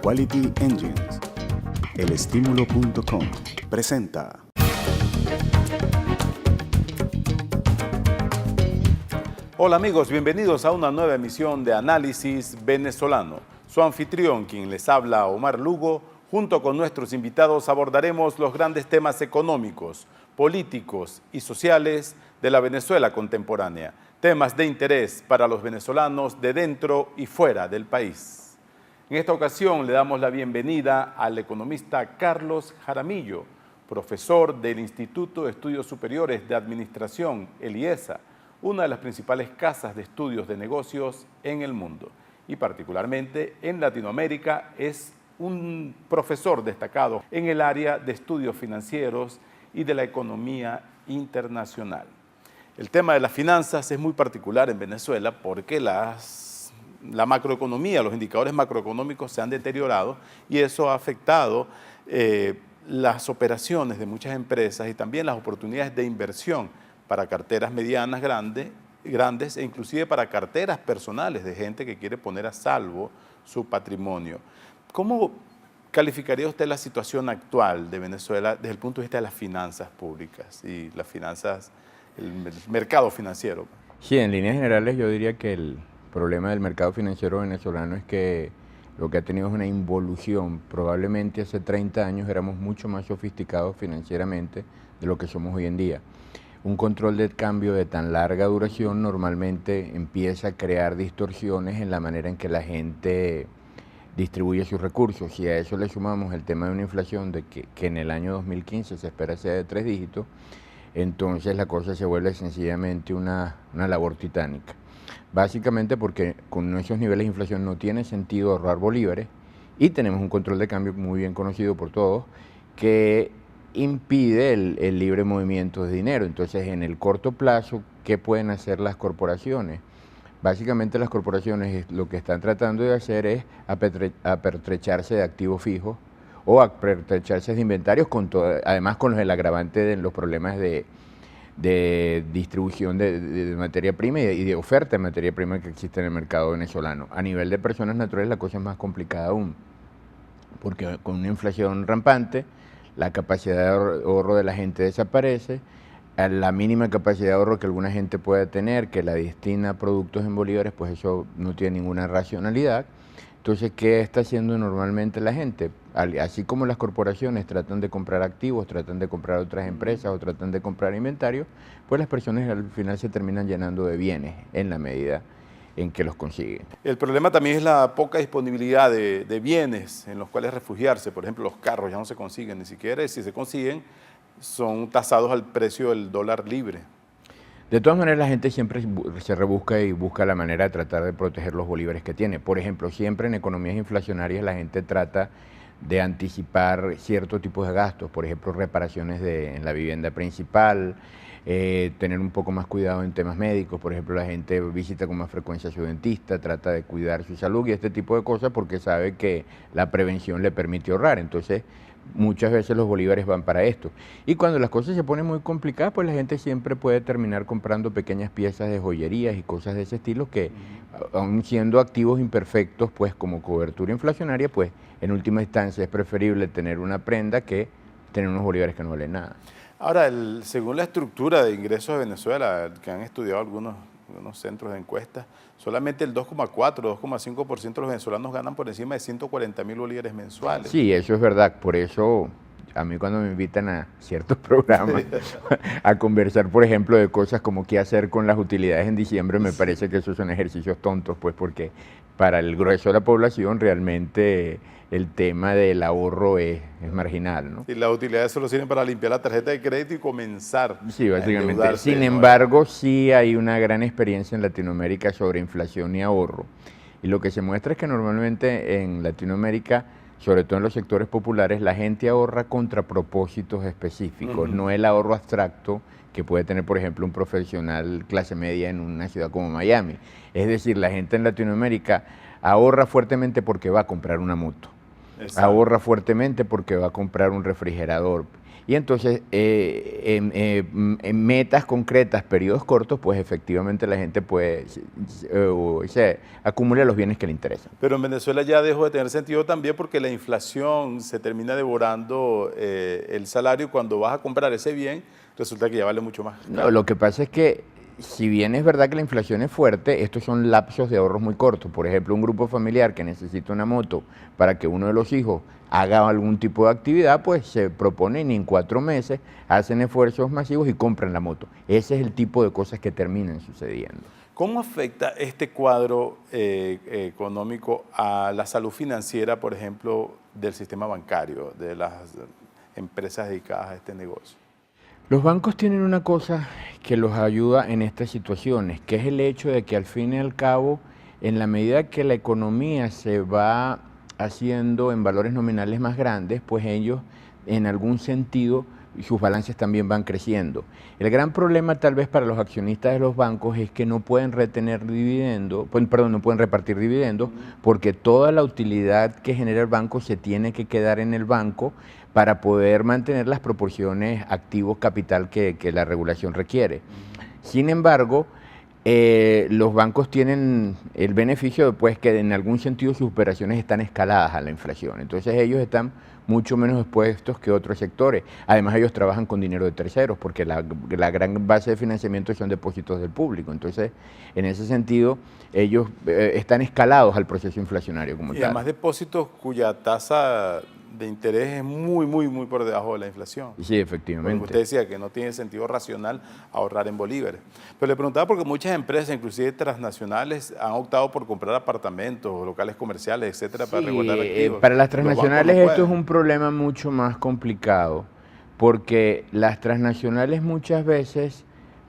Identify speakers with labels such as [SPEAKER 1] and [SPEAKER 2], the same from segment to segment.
[SPEAKER 1] Quality Engines. Elestimulo.com presenta.
[SPEAKER 2] Hola amigos, bienvenidos a una nueva emisión de Análisis Venezolano. Su anfitrión, quien les habla, Omar Lugo, junto con nuestros invitados abordaremos los grandes temas económicos, políticos y sociales de la Venezuela contemporánea, temas de interés para los venezolanos de dentro y fuera del país. En esta ocasión le damos la bienvenida al economista Carlos Jaramillo, profesor del Instituto de Estudios Superiores de Administración, el IESA, una de las principales casas de estudios de negocios en el mundo y particularmente en Latinoamérica. Es un profesor destacado en el área de estudios financieros y de la economía internacional. El tema de las finanzas es muy particular en Venezuela porque la macroeconomía, los indicadores macroeconómicos se han deteriorado y eso ha afectado las operaciones de muchas empresas y también las oportunidades de inversión para carteras medianas, grandes e inclusive para carteras personales de gente que quiere poner a salvo su patrimonio. ¿Cómo calificaría usted la situación actual de Venezuela desde el punto de vista de las finanzas públicas y las finanzas, el mercado financiero?
[SPEAKER 3] Sí, en líneas generales yo diría que el problema del mercado financiero venezolano es que lo que ha tenido es una involución. Probablemente hace 30 años éramos mucho más sofisticados financieramente de lo que somos hoy en día. Un control de cambio de tan larga duración normalmente empieza a crear distorsiones en la manera en que la gente distribuye sus recursos, y a eso le sumamos el tema de una inflación que en el año 2015 se espera sea de 3 dígitos, entonces la cosa se vuelve sencillamente una labor titánica. Básicamente porque con esos niveles de inflación no tiene sentido ahorrar bolívares y tenemos un control de cambio muy bien conocido por todos que impide el libre movimiento de dinero. Entonces, en el corto plazo, ¿qué pueden hacer las corporaciones? Básicamente las corporaciones lo que están tratando de hacer es apertrecharse de activos fijos o apertrecharse de inventarios, además con el agravante de los problemas de distribución de materia prima y de oferta de materia prima que existe en el mercado venezolano. A nivel de personas naturales la cosa es más complicada aún, porque con una inflación rampante, la capacidad de ahorro de la gente desaparece, a la mínima capacidad de ahorro que alguna gente pueda tener, que la destina a productos en bolívares, pues eso no tiene ninguna racionalidad. Entonces, ¿qué está haciendo normalmente la gente? Así como las corporaciones tratan de comprar activos, tratan de comprar otras empresas o tratan de comprar inventarios, pues las personas al final se terminan llenando de bienes en la medida en que los consiguen.
[SPEAKER 2] El problema también es la poca disponibilidad de bienes en los cuales refugiarse. Por ejemplo, los carros ya no se consiguen ni siquiera, y si se consiguen, son tasados al precio del dólar libre.
[SPEAKER 3] De todas maneras, la gente siempre se rebusca y busca la manera de tratar de proteger los bolívares que tiene. Por ejemplo, siempre en economías inflacionarias la gente trata de anticipar ciertos tipos de gastos, por ejemplo, reparaciones en la vivienda principal, tener un poco más cuidado en temas médicos. Por ejemplo, la gente visita con más frecuencia a su dentista, trata de cuidar su salud y este tipo de cosas porque sabe que la prevención le permite ahorrar. Entonces, muchas veces los bolívares van para esto. Y cuando las cosas se ponen muy complicadas, pues la gente siempre puede terminar comprando pequeñas piezas de joyerías y cosas de ese estilo que, aun siendo activos imperfectos, pues como cobertura inflacionaria, pues en última instancia es preferible tener una prenda que tener unos bolívares que no valen nada.
[SPEAKER 2] Ahora, según la estructura de ingresos de Venezuela, que han estudiado algunos centros de encuestas, solamente el 2,4, 2,5% de los venezolanos ganan por encima de 140.000 bolívares mensuales.
[SPEAKER 3] Sí, eso es verdad. Por eso, a mí cuando me invitan a ciertos programas a conversar, por ejemplo, de cosas como qué hacer con las utilidades en diciembre, me parece que esos son ejercicios tontos, pues porque para el grueso de la población realmente el tema del ahorro es marginal, ¿no?
[SPEAKER 2] Y las utilidades solo sirven para limpiar la tarjeta de crédito y comenzar.
[SPEAKER 3] Sí, básicamente. Sin embargo, sí hay una gran experiencia en Latinoamérica sobre inflación y ahorro. Y lo que se muestra es que normalmente en Latinoamérica, sobre todo en los sectores populares, la gente ahorra contra propósitos específicos, no el ahorro abstracto que puede tener, por ejemplo, un profesional clase media en una ciudad como Miami. Es decir, la gente en Latinoamérica ahorra fuertemente porque va a comprar una moto.
[SPEAKER 2] Exacto.
[SPEAKER 3] ahorra fuertemente porque va a comprar un refrigerador. Y entonces, en metas concretas, periodos cortos, pues efectivamente la gente puede, se acumula los bienes que le interesan.
[SPEAKER 2] Pero en Venezuela ya dejó de tener sentido también porque la inflación se termina devorando el salario. Cuando vas a comprar ese bien, resulta que ya vale mucho más
[SPEAKER 3] No,
[SPEAKER 2] caro.
[SPEAKER 3] lo que pasa es que, si bien es verdad que la inflación es fuerte, estos son lapsos de ahorros muy cortos. Por ejemplo, un grupo familiar que necesita una moto para que uno de los hijos haga algún tipo de actividad, pues se proponen y en 4 meses hacen esfuerzos masivos y compran la moto. Ese es el tipo de cosas que terminan sucediendo.
[SPEAKER 2] ¿Cómo afecta este cuadro económico a la salud financiera, por ejemplo, del sistema bancario, de las empresas dedicadas a este negocio?
[SPEAKER 3] Los bancos tienen una cosa que los ayuda en estas situaciones, que es el hecho de que al fin y al cabo, en la medida que la economía se va haciendo en valores nominales más grandes, pues ellos en algún sentido sus balances también van creciendo. El gran problema tal vez para los accionistas de los bancos es que no pueden retener dividendos, perdón, no pueden repartir dividendos porque toda la utilidad que genera el banco se tiene que quedar en el banco para poder mantener las proporciones activos-capital que la regulación requiere. Sin embargo, los bancos tienen el beneficio de pues, que en algún sentido sus operaciones están escaladas a la inflación. Entonces ellos están mucho menos expuestos que otros sectores. Además ellos trabajan con dinero de terceros porque la gran base de financiamiento son depósitos del público. Entonces, en ese sentido, ellos están escalados al proceso inflacionario como
[SPEAKER 2] Y
[SPEAKER 3] tal.
[SPEAKER 2] además depósitos cuya tasa de interés es muy por debajo de la inflación.
[SPEAKER 3] Sí, efectivamente.
[SPEAKER 2] Como usted decía, que no tiene sentido racional ahorrar en bolívares. Pero le preguntaba porque muchas empresas, inclusive transnacionales, han optado por comprar apartamentos, locales comerciales, etcétera, para resguardar activos.
[SPEAKER 3] Para las
[SPEAKER 2] Los bancos
[SPEAKER 3] transnacionales
[SPEAKER 2] no
[SPEAKER 3] esto es
[SPEAKER 2] pueden.
[SPEAKER 3] un problema mucho más complicado, porque las transnacionales muchas veces,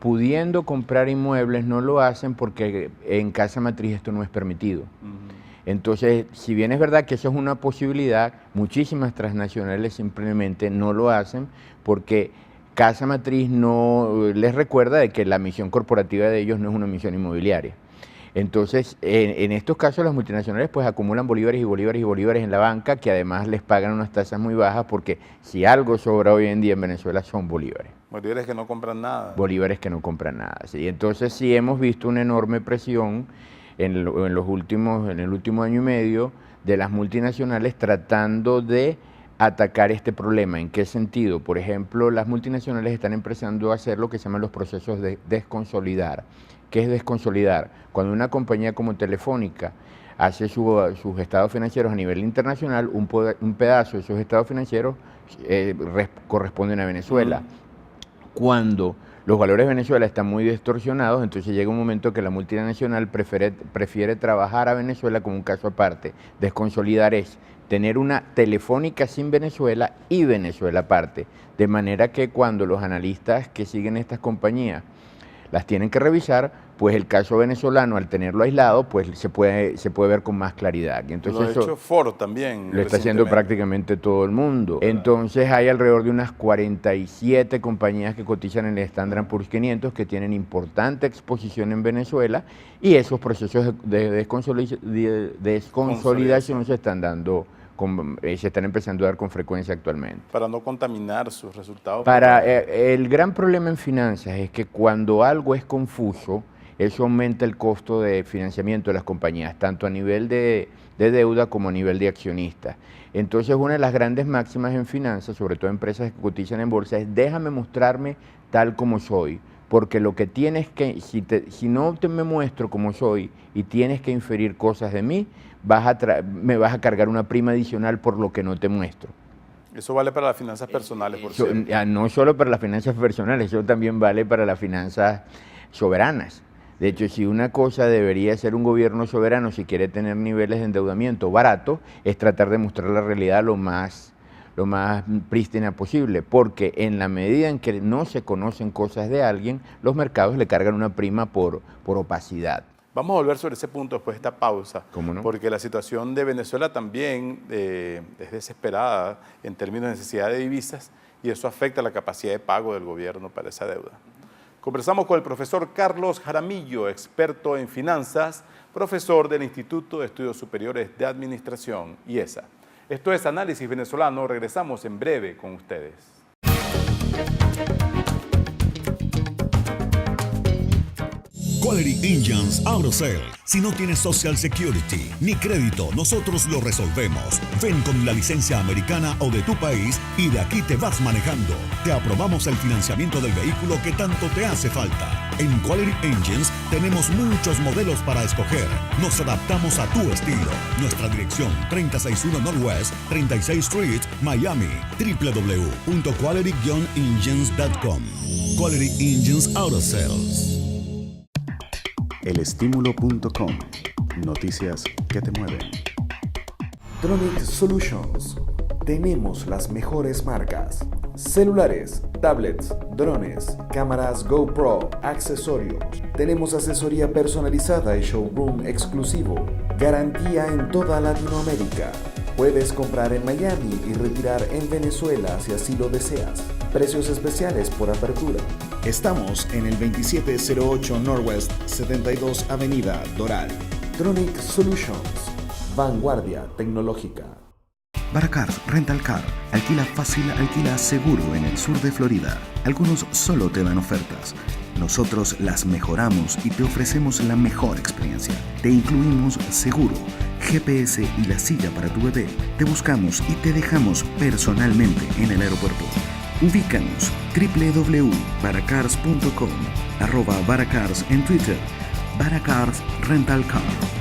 [SPEAKER 3] pudiendo comprar inmuebles, no lo hacen porque en casa matriz esto no es permitido. Entonces, si bien es verdad que eso es una posibilidad, muchísimas transnacionales simplemente no lo hacen porque casa matriz no les recuerda de que la misión corporativa de ellos no es una misión inmobiliaria. Entonces, en estos casos las multinacionales pues acumulan bolívares y bolívares y bolívares en la banca, que además les pagan unas tasas muy bajas porque si algo sobra hoy en día en Venezuela son bolívares.
[SPEAKER 2] Bolívares que no compran nada.
[SPEAKER 3] Bolívares que no compran nada. ¿Sí? Entonces sí hemos visto una enorme presión en el último año y medio de las multinacionales tratando de atacar este problema. ¿En qué sentido? Por ejemplo, las multinacionales están empezando a hacer lo que se llaman los procesos de desconsolidar. ¿Qué es desconsolidar? Cuando una compañía como Telefónica hace sus estados financieros a nivel internacional, un pedazo de esos estados financieros corresponden a Venezuela. Cuando los valores de Venezuela están muy distorsionados, entonces llega un momento que la multinacional prefiere trabajar a Venezuela como un caso aparte. Desconsolidar es tener una Telefónica sin Venezuela y Venezuela aparte. De manera que cuando los analistas que siguen estas compañías las tienen que revisar, pues el caso venezolano, al tenerlo aislado, pues se puede ver con más claridad. Y entonces
[SPEAKER 2] Lo ha hecho Foro también.
[SPEAKER 3] lo está haciendo prácticamente todo el mundo. Entonces hay alrededor de unas 47 compañías que cotizan en el Standard & Poor's 500 que tienen importante exposición en Venezuela y esos procesos de desconsolidación se están empezando a dar con frecuencia actualmente.
[SPEAKER 2] Para no contaminar sus resultados.
[SPEAKER 3] El gran problema en finanzas es que cuando algo es confuso, eso aumenta el costo de financiamiento de las compañías, tanto a nivel de deuda como a nivel de accionistas. Entonces, una de las grandes máximas en finanzas, sobre todo empresas que cotizan en bolsa, es déjame mostrarme tal como soy, porque lo que tienes que, si no me muestro como soy y tienes que inferir cosas de mí, me vas a cargar una prima adicional por lo que no te muestro.
[SPEAKER 2] Eso vale para las finanzas personales, por cierto.
[SPEAKER 3] No solo para las finanzas personales, eso también vale para las finanzas soberanas. De hecho, si una cosa debería ser un gobierno soberano, si quiere tener niveles de endeudamiento baratos, es tratar de mostrar la realidad lo más prístina posible, porque en la medida en que no se conocen cosas de alguien, los mercados le cargan una prima por opacidad.
[SPEAKER 2] Vamos a volver sobre ese punto después de esta pausa.
[SPEAKER 3] ¿Cómo no?
[SPEAKER 2] Porque la situación de Venezuela también es desesperada en términos de necesidad de divisas y eso afecta la capacidad de pago del gobierno para esa deuda. Conversamos con el profesor Carlos Jaramillo, experto en finanzas, profesor del Instituto de Estudios Superiores de Administración, IESA. Esto es Análisis Venezolano. Regresamos en breve con ustedes.
[SPEAKER 4] Quality Engines Auto Sale. Si no tienes Social Security ni crédito, nosotros lo resolvemos. Ven con la licencia americana o de tu país y de aquí te vas manejando. Te aprobamos el financiamiento del vehículo que tanto te hace falta. En Quality Engines tenemos muchos modelos para escoger. Nos adaptamos a tu estilo. Nuestra dirección 361 Northwest 36th Street, Miami. www.quality-engines.com. Quality Engines Auto Sales.
[SPEAKER 1] Elestímulo.com. Noticias que te mueven.
[SPEAKER 5] Tronic Solutions. Tenemos las mejores marcas: celulares, tablets, drones, cámaras GoPro, accesorios. Tenemos asesoría personalizada y showroom exclusivo. Garantía en toda Latinoamérica. Puedes comprar en Miami y retirar en Venezuela si así lo deseas. Precios especiales por apertura. Estamos en el 2708 Northwest 72 Avenida Doral. Tronic Solutions. Vanguardia tecnológica.
[SPEAKER 6] Baracars Rental Car. Alquila fácil, alquila seguro en el sur de Florida. Algunos solo te dan ofertas. Nosotros las mejoramos y te ofrecemos la mejor experiencia. Te incluimos seguro, GPS y la silla para tu bebé. Te buscamos y te dejamos personalmente en el aeropuerto. Ubícanos www.baracars.com, @Baracars en Twitter, Baracars Rental Car.